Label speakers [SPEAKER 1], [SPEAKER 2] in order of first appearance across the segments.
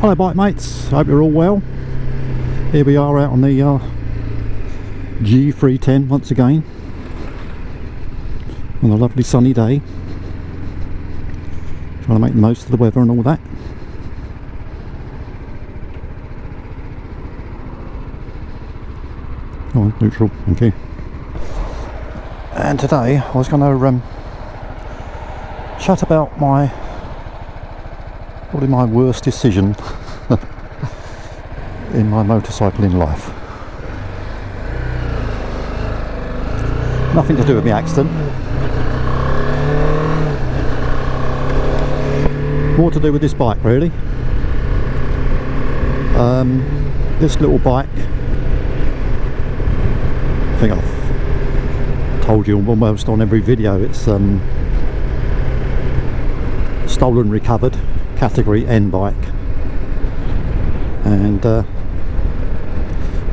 [SPEAKER 1] Hello bike mates, hope you're all well. Here we are out on the G310 once again on a lovely sunny day, trying to make the most of the weather and all that. Go on, neutral, thank you. And today I was going to chat about probably my worst decision in my motorcycling life. Nothing to do with my accident, more to do with this bike really. This little bike, I think I've told you almost on every video, it's stolen recovered category N bike, and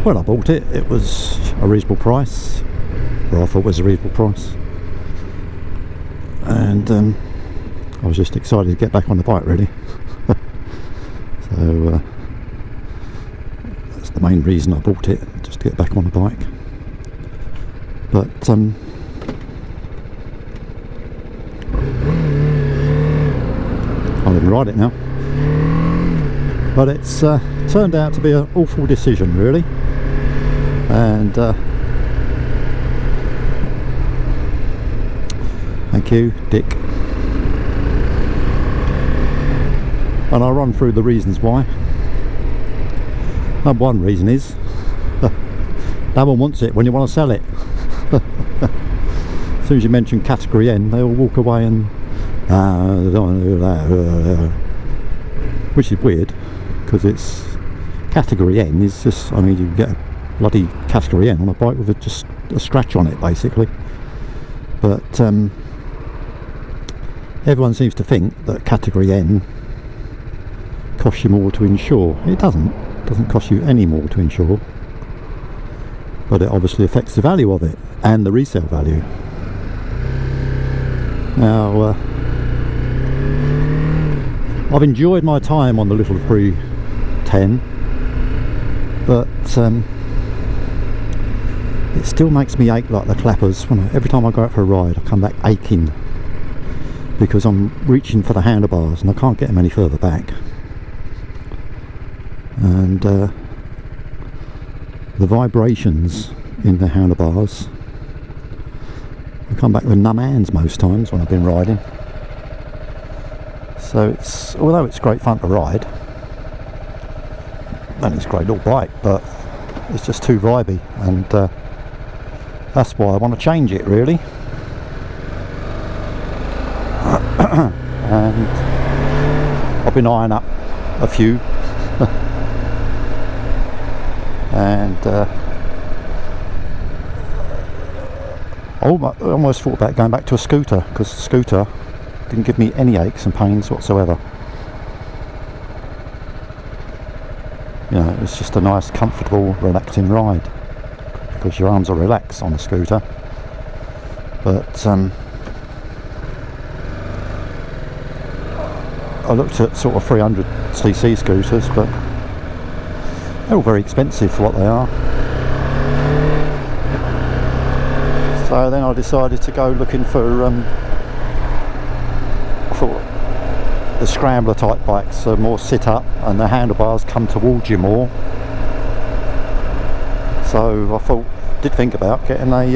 [SPEAKER 1] when I bought it, it was a reasonable price, or I thought it was a reasonable price, and I was just excited to get back on the bike really. So that's the main reason I bought it, just to get back on the bike. But I'll even ride it now. But it's turned out to be an awful decision really, and thank you, Dick. And I'll run through the reasons why. Number one reason is no one wants it when you want to sell it. As soon as you mention category N, they all walk away and they don't want to do that, which is weird, because it's category N is just, I mean, you get a bloody category N on a bike with just a scratch on it basically. But everyone seems to think that category N costs you more to insure. It doesn't cost you any more to insure, but it obviously affects the value of it and the resale value. Now I've enjoyed my time on the little 310, but it still makes me ache like the clappers. Every time I go out for a ride, I come back aching, because I'm reaching for the handlebars and I can't get them any further back. And the vibrations in the handlebars, I come back with numb hands most times when I've been riding. So it's, although it's great fun to ride, and it's a great little bike, but it's just too vibey, and that's why I want to change it really. And I've been eyeing up a few, and I almost thought about going back to a scooter, because the scooter didn't give me any aches and pains whatsoever. You know, it's just a nice, comfortable, relaxing ride, because your arms are relaxed on a scooter. But I looked at sort of 300cc scooters, but they're all very expensive for what they are. So then I decided to go looking for the scrambler type bikes, so more sit up and the handlebars come towards you more. So I did think about getting a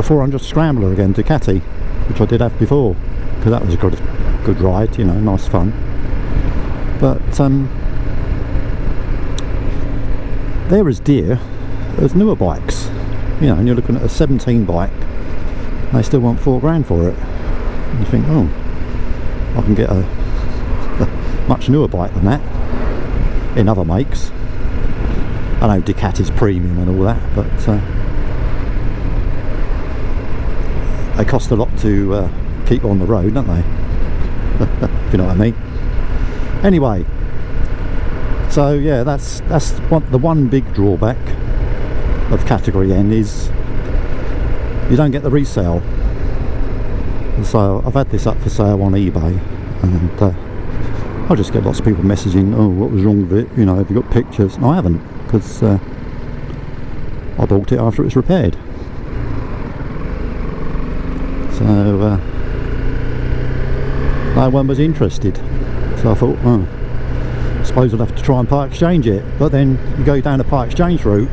[SPEAKER 1] 400 scrambler again, Ducati, which I did have before, because that was a good ride, you know, nice fun. But they're as dear as newer bikes, you know, and you're looking at a 17 bike, and they still want £4 for it. And you think, oh, I can get a much newer bike than that in other makes. I know Ducati's premium and all that, but they cost a lot to keep on the road, don't they? If you know what I mean. Anyway, so yeah, that's the one big drawback of category N, is you don't get the resale. So I've had this up for sale on eBay, and I just get lots of people messaging, oh, what was wrong with it, you know, have you got pictures? No, I haven't, because I bought it after it was repaired. So no one was interested, so I thought, oh, I suppose I'll have to try and part exchange it. But then you go down the part exchange route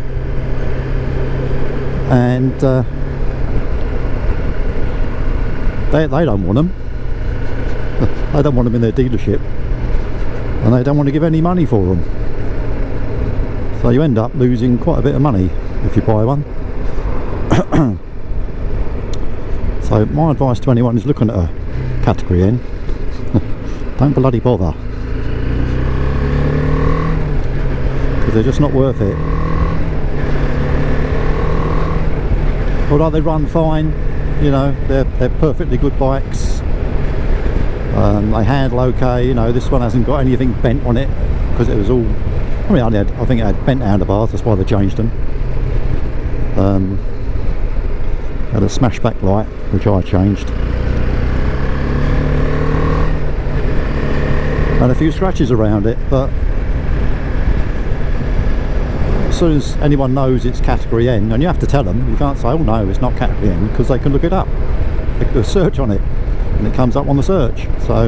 [SPEAKER 1] and they don't want them. They don't want them in their dealership, and they don't want to give any money for them, so you end up losing quite a bit of money if you buy one. So my advice to anyone who's looking at a category N, don't bloody bother, because they're just not worth it. Although they run fine, you know, they're perfectly good bikes. They handle okay, you know. This one hasn't got anything bent on it, because it was all, I mean, I think it had bent handlebars, that's why they changed them. Had a smashback light, which I changed, and a few scratches around it, but as soon as anyone knows it's category N, and you have to tell them, you can't say, oh no, it's not category N, because they can look it up, they can do a search on it, and it comes up on the search, so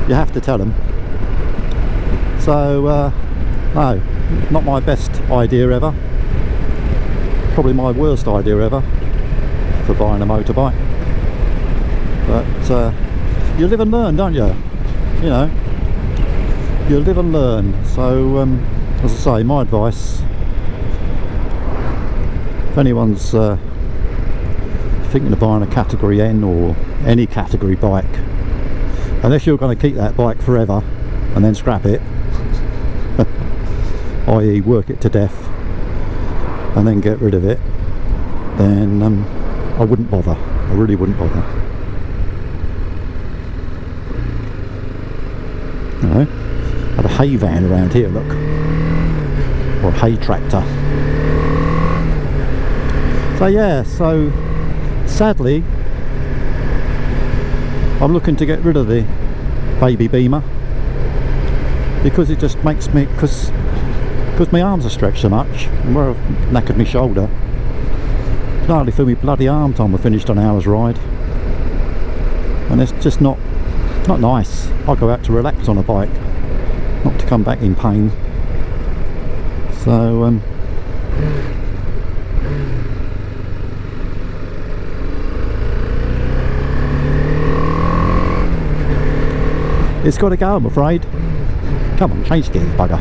[SPEAKER 1] you have to tell them. So no, not my best idea ever, probably my worst idea ever for buying a motorbike, but you live and learn, don't you? You know, you live and learn. So as I say, my advice, if anyone's thinking of buying a category N or any category bike, unless you're going to keep that bike forever and then scrap it, i.e. work it to death and then get rid of it, then I wouldn't bother. I really wouldn't bother. You know, have a hay van around here, look, or a hay tractor. So yeah, so sadly I'm looking to get rid of the baby Beamer, because it just makes me, because my arms are stretched so much, and where I've knackered my shoulder, I can hardly feel my bloody arm time we're finished an hour's ride, and it's just not nice. I go out to relax on a bike, not to come back in pain. So it's got to go, I'm afraid. Come on, change gears, bugger.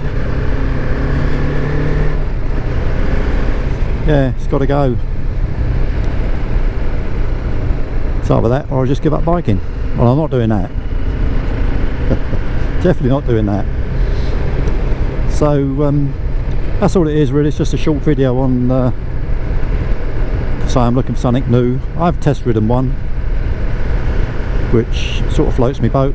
[SPEAKER 1] Yeah, it's got to go. It's either that or I just give up biking. Well, I'm not doing that. Definitely not doing that. So that's all it is really. It's just a short video on so I'm looking for something new. I've test ridden one which sort of floats me boat,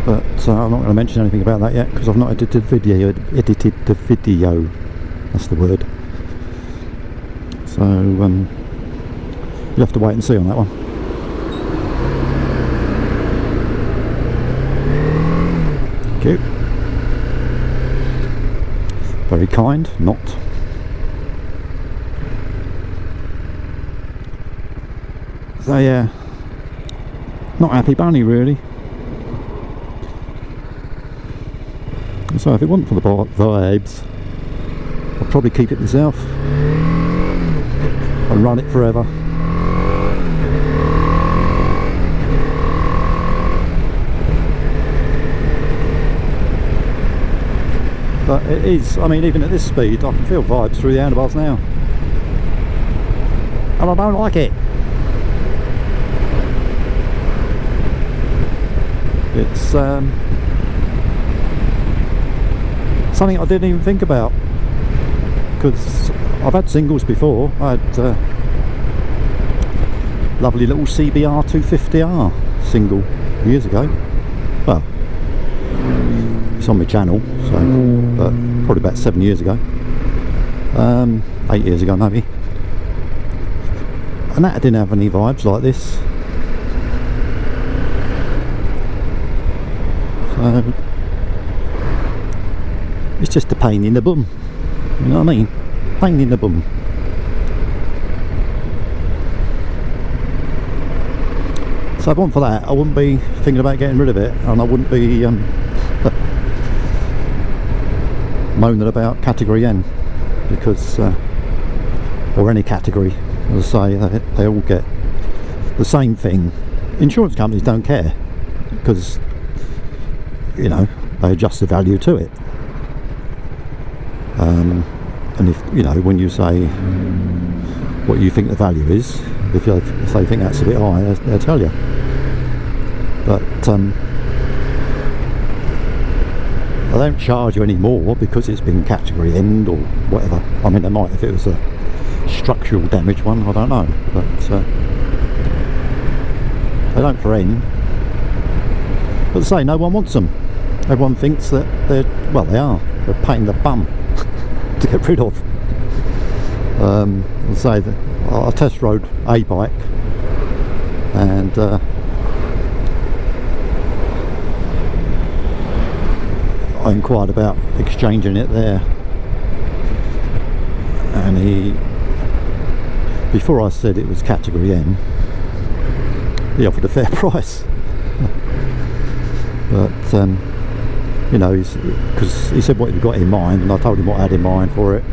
[SPEAKER 1] but I'm not going to mention anything about that yet, because I've not edited the video, that's the word. So you'll have to wait and see on that one. Thank you. Very kind, not. So yeah, not happy bunny really. So if it wasn't for the vibes, I'd probably keep it myself and run it forever. But it is, I mean, even at this speed I can feel vibes through the handlebars now, and I don't like it. It's something I didn't even think about, because I've had singles before. I had lovely little CBR 250R single years ago. Well, it's on my channel, so, but probably about 7 years ago, 8 years ago maybe, and that didn't have any vibes like this. So it's just a pain in the bum, you know what I mean? Pain in the bum. So if it wasn't for that, I wouldn't be thinking about getting rid of it, and I wouldn't be moaning about category N, because or any category, as I say, they all get the same thing. Insurance companies don't care, because you know, they adjust the value to it. And if you know, when you say what you think the value is, if they think that's a bit high, they'll tell you. But they don't charge you any more because it's been category N or whatever. I mean, they might if it was a structural damage one, I don't know, but they don't for N. But to say, no one wants them. Everyone thinks that they're a pain in the bum to get rid of. I'll say that I test rode a bike, and I inquired about exchanging it there, and before I said it was category N, he offered a fair price. But you know, because he said what you've got in mind, and I told him what I had in mind for it,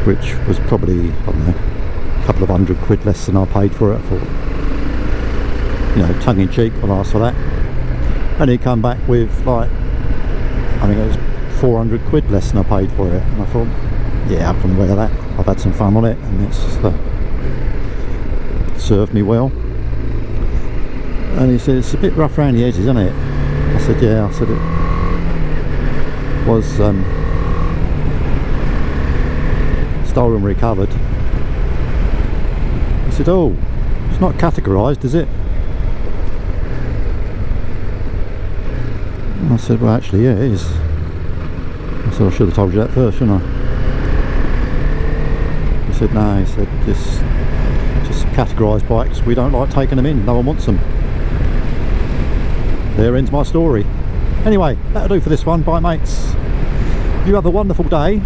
[SPEAKER 1] which was probably, I don't know, a couple of £100 less than I paid for it. I thought, you know, tongue in cheek, I'll ask for that. And he come back with, like, I think it was £400 less than I paid for it. And I thought, yeah, I can wear that. I've had some fun on it, and it's served me well. And he said, it's a bit rough around the edges, isn't it? I said, yeah. I said, it was stolen, recovered. He said, oh, it's not categorised, is it? And I said, well, actually, yeah, it is. I said, I should have told you that first, shouldn't I? He said, no, he said, just categorised bikes, we don't like taking them in, no one wants them. There ends my story. Anyway, that'll do for this one, BikeMates. You have a wonderful day.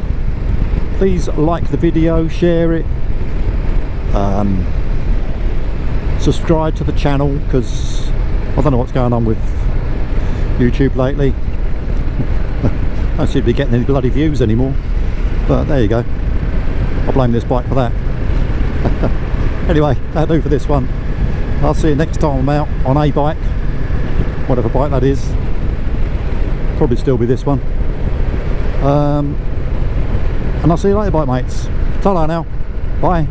[SPEAKER 1] Please like the video, share it, subscribe to the channel, because I don't know what's going on with YouTube lately. I don't seem to be getting any bloody views anymore, but there you go. I'll blame this bike for that. Anyway, that'll do for this one. I'll see you next time I'm out on a bike, whatever bike that is. Probably still be this one. And I'll see you later, BikeMates. Ta-ra now. Bye.